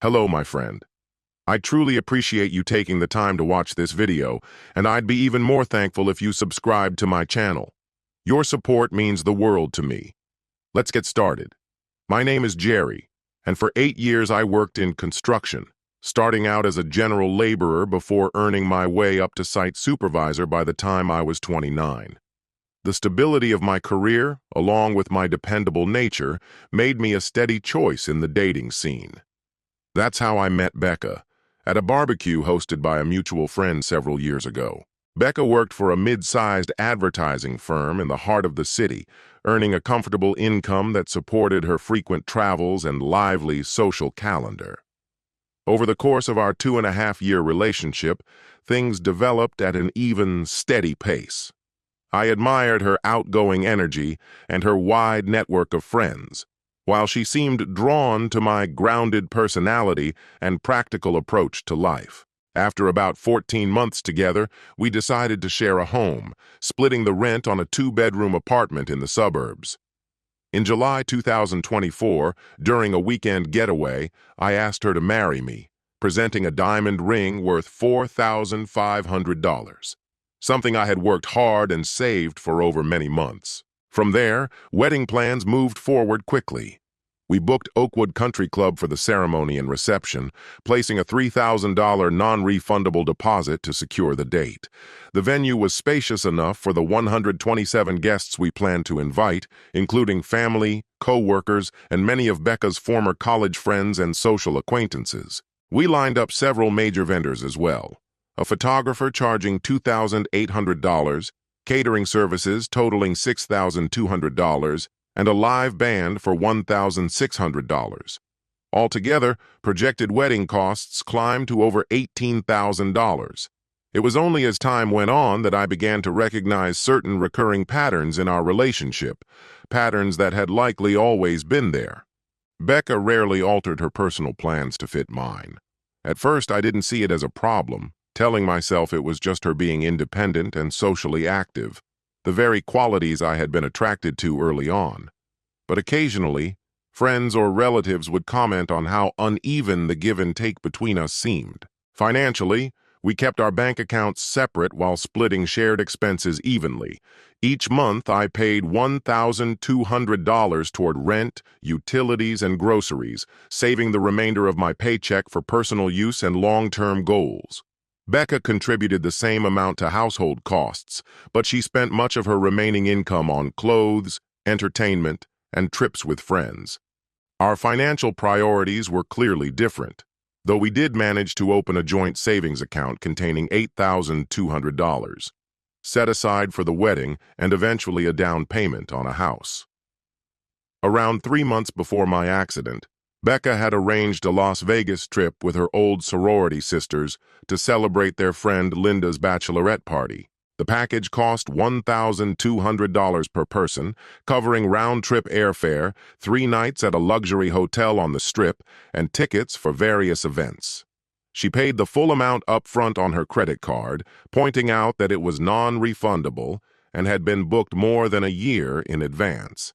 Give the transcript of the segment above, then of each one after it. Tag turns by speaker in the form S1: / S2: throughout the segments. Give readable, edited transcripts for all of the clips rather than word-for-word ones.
S1: Hello, my friend. I truly appreciate you taking the time to watch this video, and I'd be even more thankful if you subscribed to my channel. Your support means the world to me. Let's get started. My name is Jerry, and for 8 years I worked in construction, starting out as a general laborer before earning my way up to site supervisor by the time I was 29. The stability of my career, along with my dependable nature, made me a steady choice in the dating scene. That's how I met Becca, at a barbecue hosted by a mutual friend several years ago. Becca worked for a mid-sized advertising firm in the heart of the city, earning a comfortable income that supported her frequent travels and lively social calendar. Over the course of our 2.5-year relationship, things developed at an even, steady pace. I admired her outgoing energy and her wide network of friends, while she seemed drawn to my grounded personality and practical approach to life. After about 14 months together, we decided to share a home, splitting the rent on a 2-bedroom apartment in the suburbs. In July 2024, during a weekend getaway, I asked her to marry me, presenting a diamond ring worth $4,500, something I had worked hard and saved for over many months. From there, wedding plans moved forward quickly. We booked Oakwood Country Club for the ceremony and reception, placing a $3,000 non-refundable deposit to secure the date. The venue was spacious enough for the 127 guests we planned to invite, including family, co-workers, and many of Becca's former college friends and social acquaintances. We lined up several major vendors as well. A photographer charging $2,800, catering services totaling $6,200, and a live band for $1,600. Altogether, projected wedding costs climbed to over $18,000. It was only as time went on that I began to recognize certain recurring patterns in our relationship, patterns that had likely always been there. Becca rarely altered her personal plans to fit mine. At first, I didn't see it as a problem, telling myself it was just her being independent and socially active, the very qualities I had been attracted to early on. But occasionally, friends or relatives would comment on how uneven the give and take between us seemed. Financially, we kept our bank accounts separate while splitting shared expenses evenly. Each month, I paid $1,200 toward rent, utilities, and groceries, saving the remainder of my paycheck for personal use and long-term goals. Becca contributed the same amount to household costs, but she spent much of her remaining income on clothes, entertainment, and trips with friends. Our financial priorities were clearly different, though we did manage to open a joint savings account containing $8,200, set aside for the wedding and eventually a down payment on a house. Around 3 months before my accident, Becca had arranged a Las Vegas trip with her old sorority sisters to celebrate their friend Linda's bachelorette party. The package cost $1,200 per person, covering round-trip airfare, 3 nights at a luxury hotel on the Strip, and tickets for various events. She paid the full amount up front on her credit card, pointing out that it was non-refundable and had been booked more than a year in advance.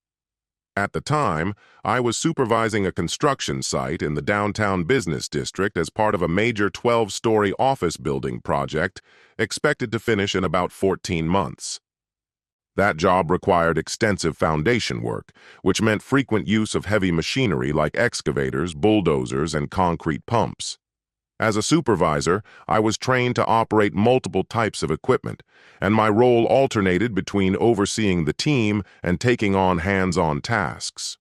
S1: At the time, I was supervising a construction site in the downtown business district as part of a major 12-story office building project expected to finish in about 14 months. That job required extensive foundation work, which meant frequent use of heavy machinery like excavators, bulldozers, and concrete pumps. As a supervisor, I was trained to operate multiple types of equipment, and my role alternated between overseeing the team and taking on hands-on tasks.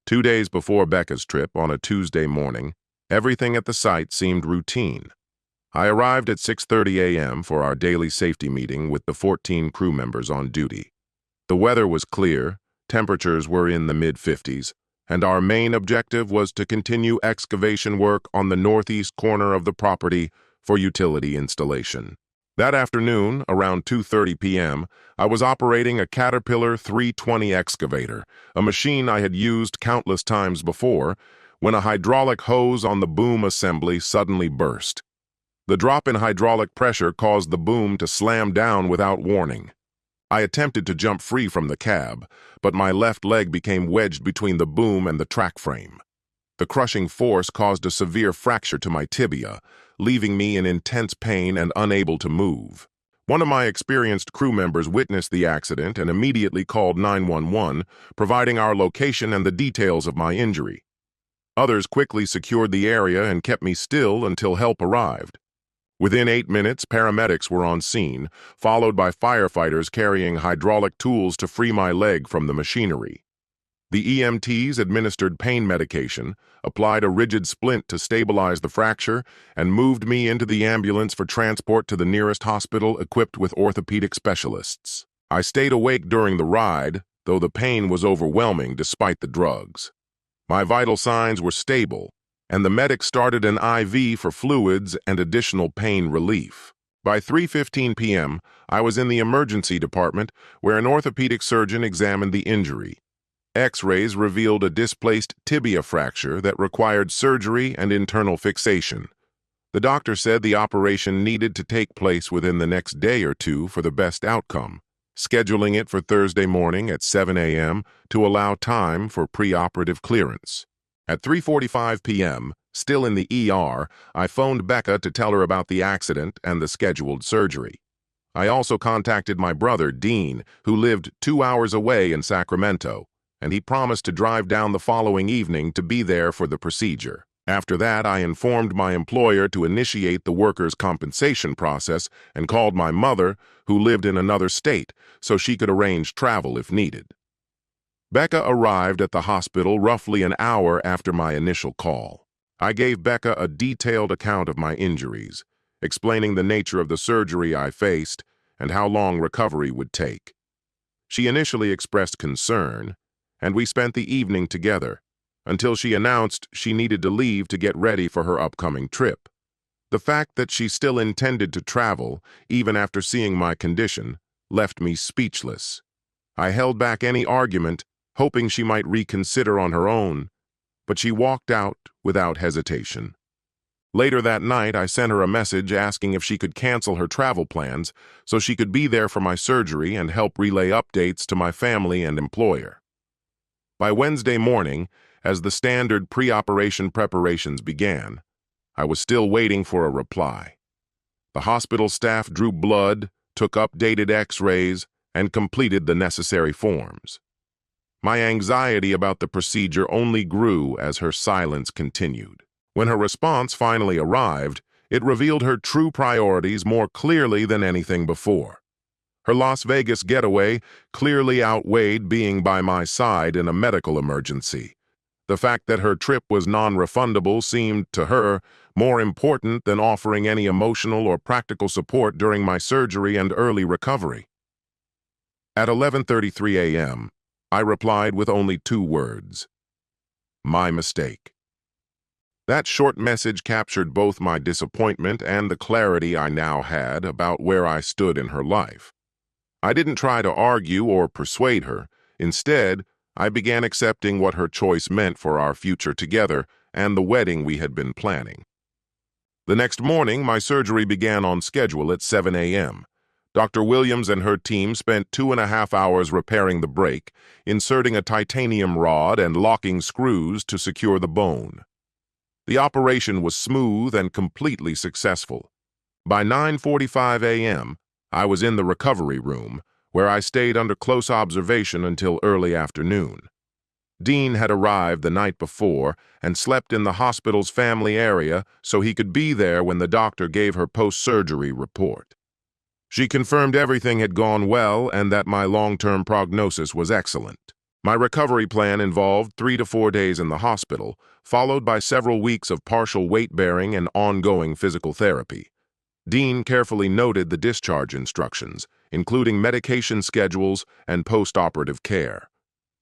S1: 2 days before Becca's trip, on a Tuesday morning, everything at the site seemed routine. I arrived at 6:30 a.m. for our daily safety meeting with the 14 crew members on duty. The weather was clear, temperatures were in the mid-50s, and our main objective was to continue excavation work on the northeast corner of the property for utility installation. That afternoon, around 2:30 p.m., I was operating a Caterpillar 320 excavator, a machine I had used countless times before, when a hydraulic hose on the boom assembly suddenly burst. The drop in hydraulic pressure caused the boom to slam down without warning. I attempted to jump free from the cab, but my left leg became wedged between the boom and the track frame. The crushing force caused a severe fracture to my tibia, leaving me in intense pain and unable to move. One of my experienced crew members witnessed the accident and immediately called 911, providing our location and the details of my injury. Others quickly secured the area and kept me still until help arrived. Within 8 minutes, paramedics were on scene, followed by firefighters carrying hydraulic tools to free my leg from the machinery. The EMTs administered pain medication, applied a rigid splint to stabilize the fracture, and moved me into the ambulance for transport to the nearest hospital equipped with orthopedic specialists. I stayed awake during the ride, though the pain was overwhelming despite the drugs. My vital signs were stable, and the medic started an IV for fluids and additional pain relief. By 3:15 p.m., I was in the emergency department where an orthopedic surgeon examined the injury. X-rays revealed a displaced tibia fracture that required surgery and internal fixation. The doctor said the operation needed to take place within the next day or two for the best outcome, scheduling it for Thursday morning at 7 a.m. to allow time for preoperative clearance. At 3:45 p.m., still in the ER, I phoned Becca to tell her about the accident and the scheduled surgery. I also contacted my brother, Dean, who lived 2 hours away in Sacramento, and he promised to drive down the following evening to be there for the procedure. After that, I informed my employer to initiate the workers' compensation process and called my mother, who lived in another state, so she could arrange travel if needed. Becca arrived at the hospital roughly an hour after my initial call. I gave Becca a detailed account of my injuries, explaining the nature of the surgery I faced and how long recovery would take. She initially expressed concern, and we spent the evening together, until she announced she needed to leave to get ready for her upcoming trip. The fact that she still intended to travel, even after seeing my condition, left me speechless. I held back any argument, hoping she might reconsider on her own, but she walked out without hesitation. Later that night, I sent her a message asking if she could cancel her travel plans so she could be there for my surgery and help relay updates to my family and employer. By Wednesday morning, as the standard pre-operation preparations began, I was still waiting for a reply. The hospital staff drew blood, took updated X-rays, and completed the necessary forms. My anxiety about the procedure only grew as her silence continued. When her response finally arrived, it revealed her true priorities more clearly than anything before. Her Las Vegas getaway clearly outweighed being by my side in a medical emergency. The fact that her trip was non-refundable seemed, to her, more important than offering any emotional or practical support during my surgery and early recovery. At 11:33 a.m., I replied with only 2 words: my mistake. That short message captured both my disappointment and the clarity I now had about where I stood in her life. I didn't try to argue or persuade her. Instead, I began accepting what her choice meant for our future together and the wedding we had been planning. The next morning, my surgery began on schedule at 7 a.m. Dr. Williams and her team spent 2.5 hours repairing the break, inserting a titanium rod and locking screws to secure the bone. The operation was smooth and completely successful. By 9:45 a.m., I was in the recovery room, where I stayed under close observation until early afternoon. Dean had arrived the night before and slept in the hospital's family area so he could be there when the doctor gave her post-surgery report. She confirmed everything had gone well and that my long-term prognosis was excellent. My recovery plan involved 3 to 4 days in the hospital, followed by several weeks of partial weight-bearing and ongoing physical therapy. Dean carefully noted the discharge instructions, including medication schedules and post-operative care.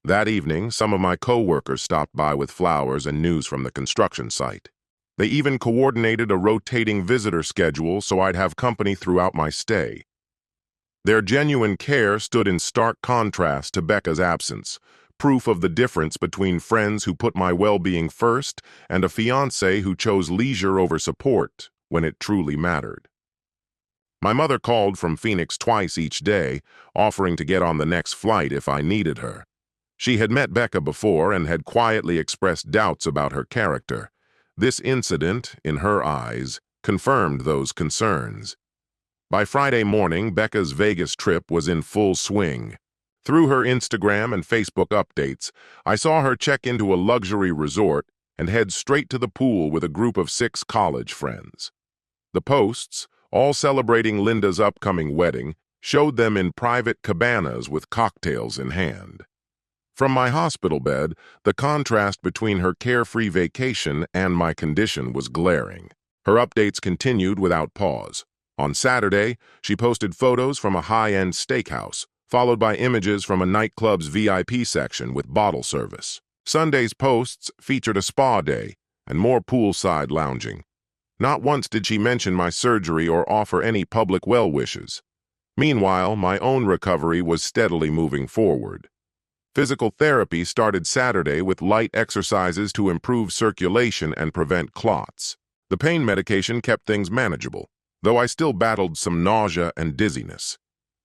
S1: That evening, some of my co-workers stopped by with flowers and news from the construction site. They even coordinated a rotating visitor schedule so I'd have company throughout my stay. Their genuine care stood in stark contrast to Becca's absence, proof of the difference between friends who put my well-being first and a fiancé who chose leisure over support when it truly mattered. My mother called from Phoenix twice each day, offering to get on the next flight if I needed her. She had met Becca before and had quietly expressed doubts about her character. This incident, in her eyes, confirmed those concerns. By Friday morning, Becca's Vegas trip was in full swing. Through her Instagram and Facebook updates, I saw her check into a luxury resort and head straight to the pool with a group of 6 college friends. The posts, all celebrating Linda's upcoming wedding, showed them in private cabanas with cocktails in hand. From my hospital bed, the contrast between her carefree vacation and my condition was glaring. Her updates continued without pause. On Saturday, she posted photos from a high-end steakhouse, followed by images from a nightclub's VIP section with bottle service. Sunday's posts featured a spa day and more poolside lounging. Not once did she mention my surgery or offer any public well wishes. Meanwhile, my own recovery was steadily moving forward. Physical therapy started Saturday with light exercises to improve circulation and prevent clots. The pain medication kept things manageable, though I still battled some nausea and dizziness.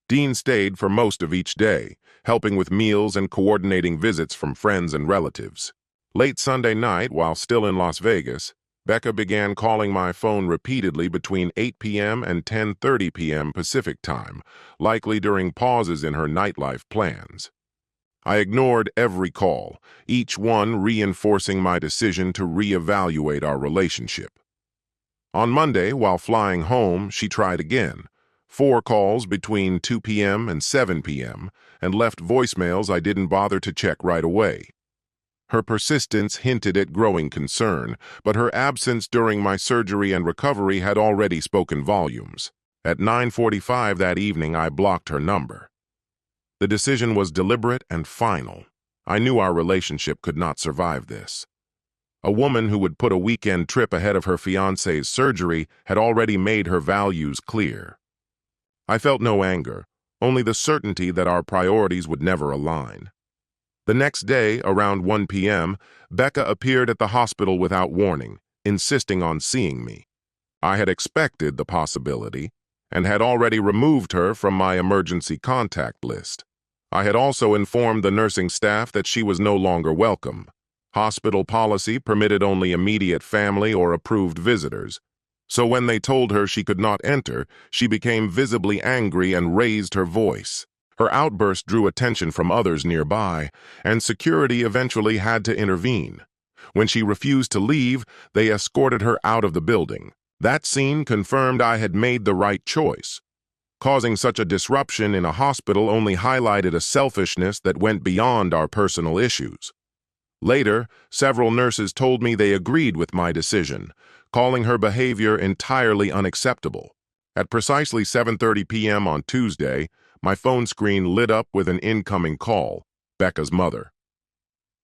S1: Dean stayed for most of each day, helping with meals and coordinating visits from friends and relatives. Late Sunday night, while still in Las Vegas, Becca began calling my phone repeatedly between 8 p.m. and 10:30 p.m. Pacific time, likely during pauses in her nightlife plans. I ignored every call, each one reinforcing my decision to reevaluate our relationship. On Monday, while flying home, she tried again. 4 calls between 2 p.m. and 7 p.m., and left voicemails I didn't bother to check right away. Her persistence hinted at growing concern, but her absence during my surgery and recovery had already spoken volumes. At 9:45 that evening, I blocked her number. The decision was deliberate and final. I knew our relationship could not survive this. A woman who would put a weekend trip ahead of her fiancé's surgery had already made her values clear. I felt no anger, only the certainty that our priorities would never align. The next day, around 1 p.m., Becca appeared at the hospital without warning, insisting on seeing me. I had expected the possibility and had already removed her from my emergency contact list. I had also informed the nursing staff that she was no longer welcome. Hospital policy permitted only immediate family or approved visitors. So when they told her she could not enter, she became visibly angry and raised her voice. Her outburst drew attention from others nearby, and security eventually had to intervene. When she refused to leave, they escorted her out of the building. That scene confirmed I had made the right choice. Causing such a disruption in a hospital only highlighted a selfishness that went beyond our personal issues. Later, several nurses told me they agreed with my decision, calling her behavior entirely unacceptable. At precisely 7:30 p.m. on Tuesday, my phone screen lit up with an incoming call, Becca's mother.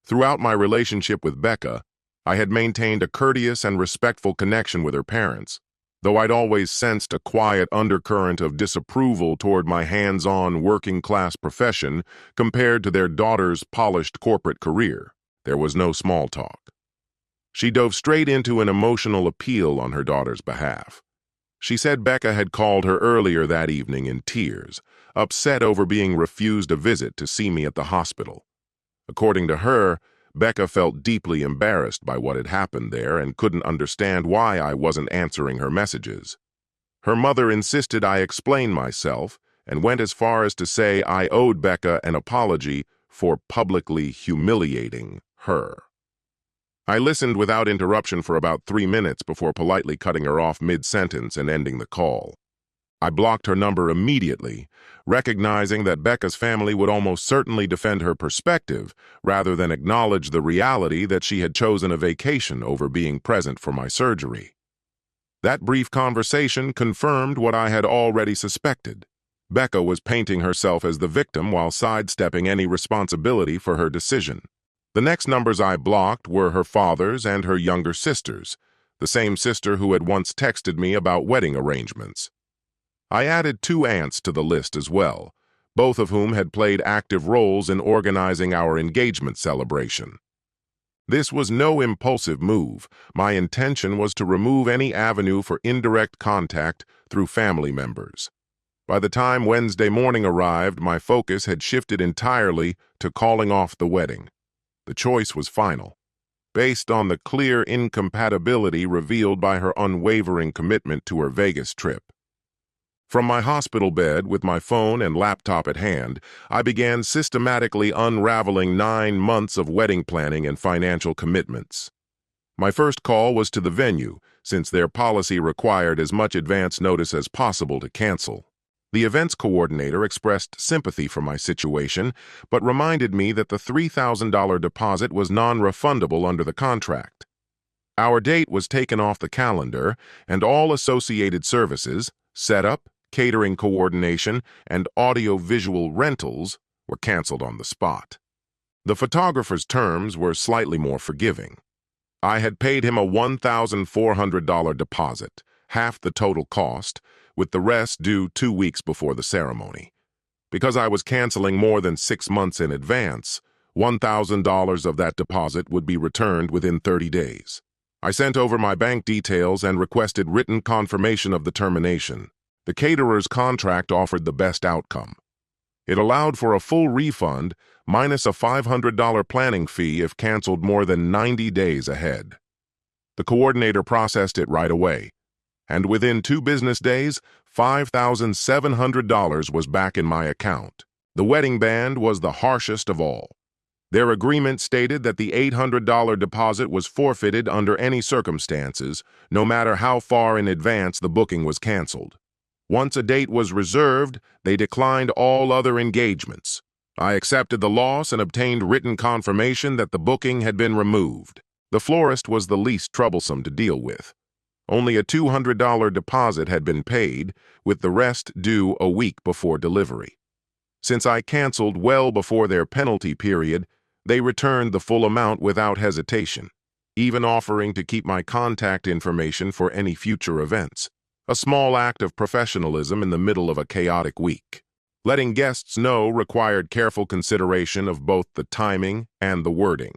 S1: Throughout my relationship with Becca, I had maintained a courteous and respectful connection with her parents, though I'd always sensed a quiet undercurrent of disapproval toward my hands-on working-class profession compared to their daughter's polished corporate career. There was no small talk. She dove straight into an emotional appeal on her daughter's behalf. She said Becca had called her earlier that evening in tears, upset over being refused a visit to see me at the hospital. According to her, Becca felt deeply embarrassed by what had happened there and couldn't understand why I wasn't answering her messages. Her mother insisted I explain myself and went as far as to say I owed Becca an apology for publicly humiliating her. I listened without interruption for about 3 minutes before politely cutting her off mid-sentence and ending the call. I blocked her number immediately, recognizing that Becca's family would almost certainly defend her perspective rather than acknowledge the reality that she had chosen a vacation over being present for my surgery. That brief conversation confirmed what I had already suspected. Becca was painting herself as the victim while sidestepping any responsibility for her decision. The next numbers I blocked were her father's and her younger sister's, the same sister who had once texted me about wedding arrangements. I added 2 aunts to the list as well, both of whom had played active roles in organizing our engagement celebration. This was no impulsive move. My intention was to remove any avenue for indirect contact through family members. By the time Wednesday morning arrived, my focus had shifted entirely to calling off the wedding. The choice was final, based on the clear incompatibility revealed by her unwavering commitment to her Vegas trip. From my hospital bed, with my phone and laptop at hand, I began systematically unraveling 9 months of wedding planning and financial commitments. My first call was to the venue, since their policy required as much advance notice as possible to cancel. The events coordinator expressed sympathy for my situation, but reminded me that the $3,000 deposit was non-refundable under the contract. Our date was taken off the calendar, and all associated services, setup, catering coordination, and audio-visual rentals were canceled on the spot. The photographer's terms were slightly more forgiving. I had paid him a $1,400 deposit, half the total cost, with the rest due 2 weeks before the ceremony. Because I was canceling more than 6 months in advance, $1,000 of that deposit would be returned within 30 days. I sent over my bank details and requested written confirmation of the termination. The caterer's contract offered the best outcome. It allowed for a full refund minus a $500 planning fee if canceled more than 90 days ahead. The coordinator processed it right away, and within 2 business days, $5,700 was back in my account. The wedding band was the harshest of all. Their agreement stated that the $800 deposit was forfeited under any circumstances, no matter how far in advance the booking was canceled. Once a date was reserved, they declined all other engagements. I accepted the loss and obtained written confirmation that the booking had been removed. The florist was the least troublesome to deal with. Only a $200 deposit had been paid, with the rest due a week before delivery. Since I canceled well before their penalty period, they returned the full amount without hesitation, even offering to keep my contact information for any future events. A small act of professionalism in the middle of a chaotic week. Letting guests know required careful consideration of both the timing and the wording.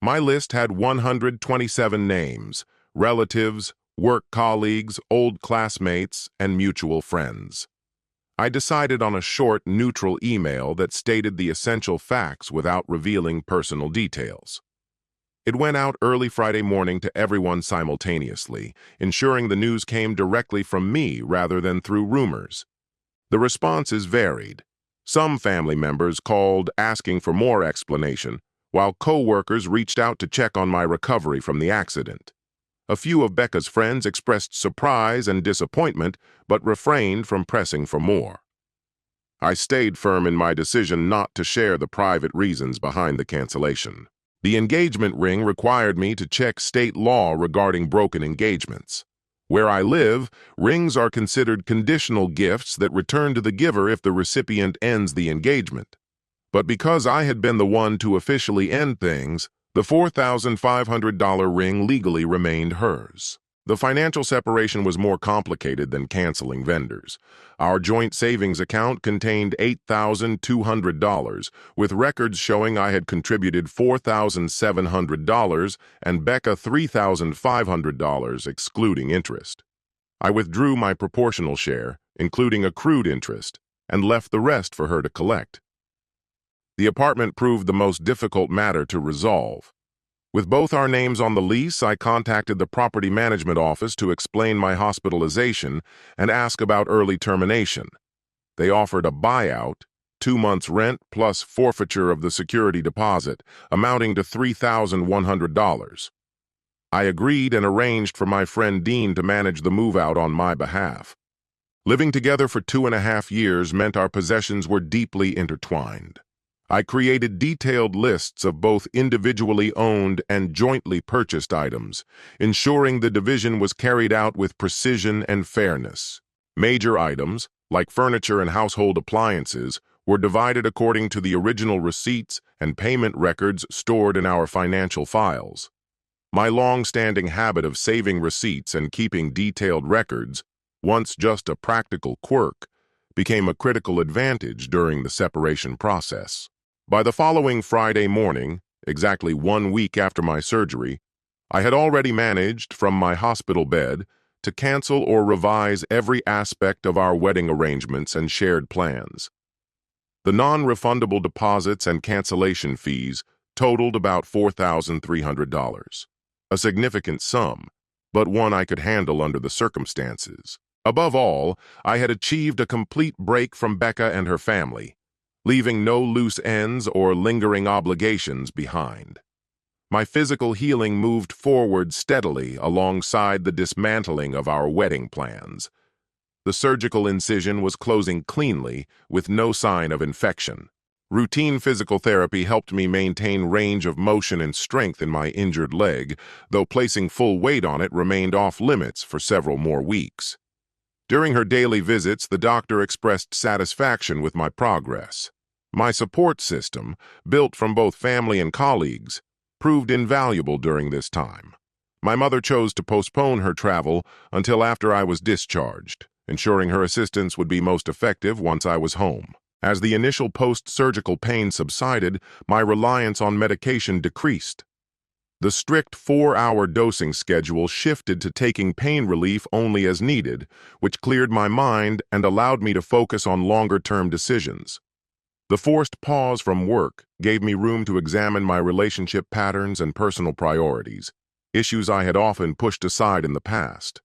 S1: My list had 127 names, relatives, work colleagues, old classmates, and mutual friends. I decided on a short, neutral email that stated the essential facts without revealing personal details. It went out early Friday morning to everyone simultaneously, ensuring the news came directly from me rather than through rumors. The responses varied. Some family members called asking for more explanation, while co-workers reached out to check on my recovery from the accident. A few of Becca's friends expressed surprise and disappointment, but refrained from pressing for more. I stayed firm in my decision not to share the private reasons behind the cancellation. The engagement ring required me to check state law regarding broken engagements. Where I live, rings are considered conditional gifts that return to the giver if the recipient ends the engagement. But because I had been the one to officially end things, the $4,500 ring legally remained hers. The financial separation was more complicated than canceling vendors. Our joint savings account contained $8,200, with records showing I had contributed $4,700 and Becca $3,500, excluding interest. I withdrew my proportional share, including accrued interest, and left the rest for her to collect. The apartment proved the most difficult matter to resolve. With both our names on the lease, I contacted the property management office to explain my hospitalization and ask about early termination. They offered a buyout, 2 months' rent plus forfeiture of the security deposit, amounting to $3,100. I agreed and arranged for my friend Dean to manage the move-out on my behalf. Living together for 2.5 years meant our possessions were deeply intertwined. I created detailed lists of both individually owned and jointly purchased items, ensuring the division was carried out with precision and fairness. Major items, like furniture and household appliances, were divided according to the original receipts and payment records stored in our financial files. My long-standing habit of saving receipts and keeping detailed records, once just a practical quirk, became a critical advantage during the separation process. By the following Friday morning, exactly 1 week after my surgery, I had already managed, from my hospital bed, to cancel or revise every aspect of our wedding arrangements and shared plans. The non-refundable deposits and cancellation fees totaled about $4,300, a significant sum, but one I could handle under the circumstances. Above all, I had achieved a complete break from Becca and her family, leaving no loose ends or lingering obligations behind. My physical healing moved forward steadily alongside the dismantling of our wedding plans. The surgical incision was closing cleanly, with no sign of infection. Routine physical therapy helped me maintain range of motion and strength in my injured leg, though placing full weight on it remained off limits for several more weeks. During her daily visits, the doctor expressed satisfaction with my progress. My support system, built from both family and colleagues, proved invaluable during this time. My mother chose to postpone her travel until after I was discharged, ensuring her assistance would be most effective once I was home. As the initial post-surgical pain subsided, my reliance on medication decreased. The strict 4-hour dosing schedule shifted to taking pain relief only as needed, which cleared my mind and allowed me to focus on longer-term decisions. The forced pause from work gave me room to examine my relationship patterns and personal priorities, issues I had often pushed aside in the past.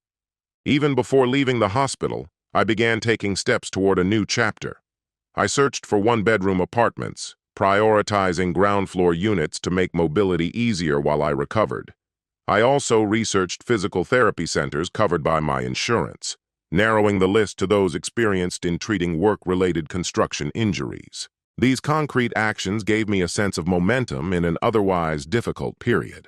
S1: Even before leaving the hospital, I began taking steps toward a new chapter. I searched for one-bedroom apartments, prioritizing ground-floor units to make mobility easier while I recovered. I also researched physical therapy centers covered by my insurance, narrowing the list to those experienced in treating work-related construction injuries. These concrete actions gave me a sense of momentum in an otherwise difficult period.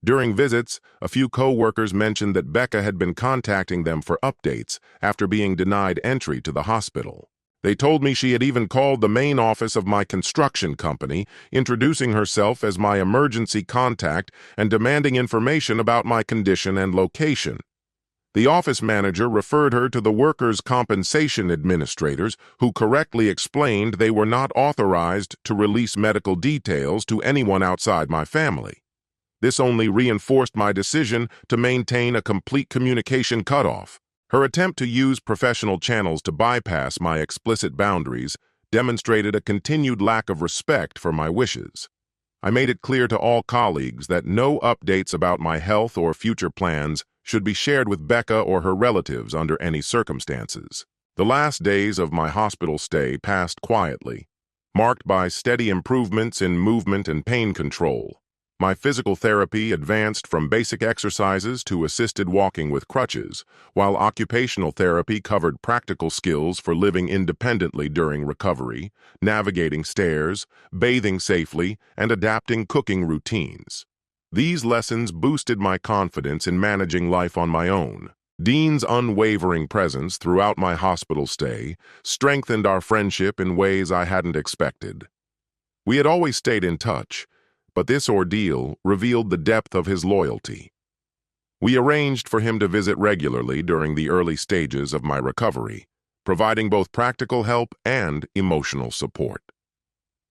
S1: During visits, a few co-workers mentioned that Becca had been contacting them for updates after being denied entry to the hospital. They told me she had even called the main office of my construction company, introducing herself as my emergency contact and demanding information about my condition and location. The office manager referred her to the workers' compensation administrators, who correctly explained they were not authorized to release medical details to anyone outside my family. This only reinforced my decision to maintain a complete communication cutoff. Her attempt to use professional channels to bypass my explicit boundaries demonstrated a continued lack of respect for my wishes. I made it clear to all colleagues that no updates about my health or future plans should be shared with Becca or her relatives under any circumstances. The last days of my hospital stay passed quietly, marked by steady improvements in movement and pain control. My physical therapy advanced from basic exercises to assisted walking with crutches, while occupational therapy covered practical skills for living independently during recovery, navigating stairs, bathing safely, and adapting cooking routines. These lessons boosted my confidence in managing life on my own. Dean's unwavering presence throughout my hospital stay strengthened our friendship in ways I hadn't expected. We had always stayed in touch, but this ordeal revealed the depth of his loyalty. We arranged for him to visit regularly during the early stages of my recovery, providing both practical help and emotional support.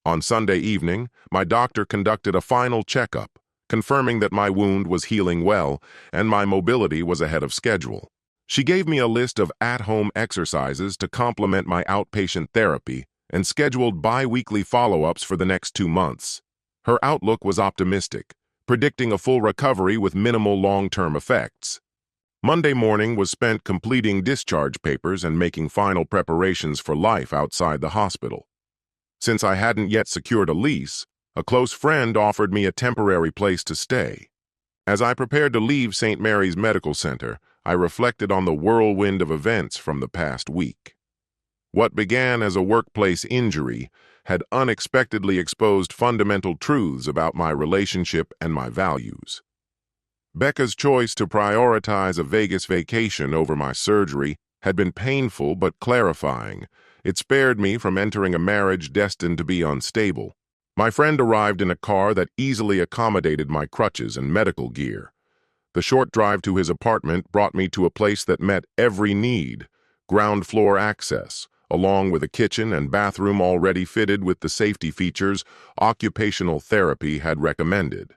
S1: On Sunday evening, my doctor conducted a final checkup, confirming that my wound was healing well and my mobility was ahead of schedule. She gave me a list of at-home exercises to complement my outpatient therapy and scheduled bi-weekly follow-ups for the next 2 months. Her outlook was optimistic, predicting a full recovery with minimal long-term effects. Monday morning was spent completing discharge papers and making final preparations for life outside the hospital. Since I hadn't yet secured a lease, a close friend offered me a temporary place to stay. As I prepared to leave St. Mary's Medical Center, I reflected on the whirlwind of events from the past week. What began as a workplace injury had unexpectedly exposed fundamental truths about my relationship and my values. Becca's choice to prioritize a Vegas vacation over my surgery had been painful but clarifying. It spared me from entering a marriage destined to be unstable. My friend arrived in a car that easily accommodated my crutches and medical gear. The short drive to his apartment brought me to a place that met every need: ground floor access, along with a kitchen and bathroom already fitted with the safety features occupational therapy had recommended.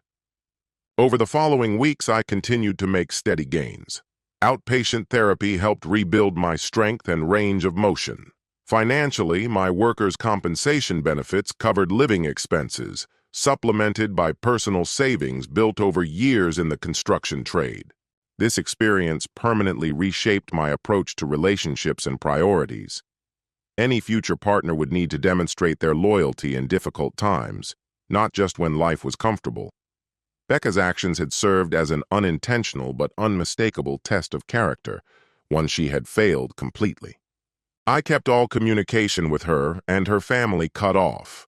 S1: Over the following weeks, I continued to make steady gains. Outpatient therapy helped rebuild my strength and range of motion. Financially, my workers' compensation benefits covered living expenses, supplemented by personal savings built over years in the construction trade. This experience permanently reshaped my approach to relationships and priorities. Any future partner would need to demonstrate their loyalty in difficult times, not just when life was comfortable. Becca's actions had served as an unintentional but unmistakable test of character, one she had failed completely. I kept all communication with her and her family cut off.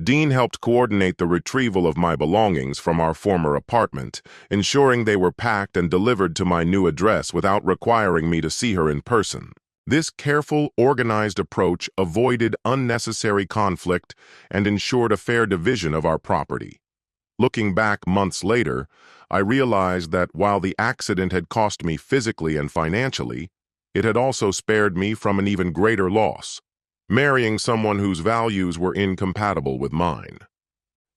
S1: Dean helped coordinate the retrieval of my belongings from our former apartment, ensuring they were packed and delivered to my new address without requiring me to see her in person. This careful, organized approach avoided unnecessary conflict and ensured a fair division of our property. Looking back months later, I realized that while the accident had cost me physically and financially, it had also spared me from an even greater loss: marrying someone whose values were incompatible with mine.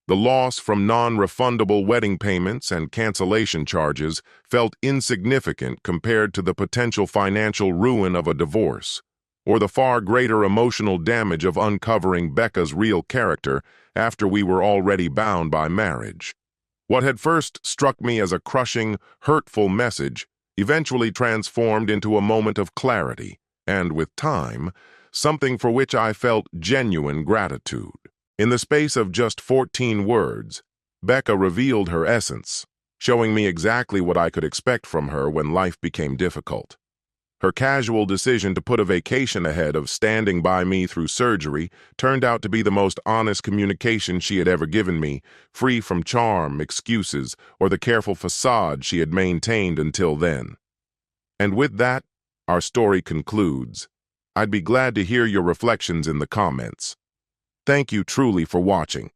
S1: The loss from non-refundable wedding payments and cancellation charges felt insignificant compared to the potential financial ruin of a divorce, or the far greater emotional damage of uncovering Becca's real character after we were already bound by marriage. What had first struck me as a crushing, hurtful message eventually transformed into a moment of clarity, and with time, something for which I felt genuine gratitude. In the space of just 14 words, Becca revealed her essence, showing me exactly what I could expect from her when life became difficult. Her casual decision to put a vacation ahead of standing by me through surgery turned out to be the most honest communication she had ever given me, free from charm, excuses, or the careful facade she had maintained until then. And with that, our story concludes. I'd be glad to hear your reflections in the comments. Thank you truly for watching.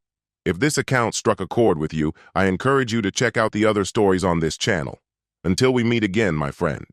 S1: If this account struck a chord with you, I encourage you to check out the other stories on this channel. Until we meet again, my friend.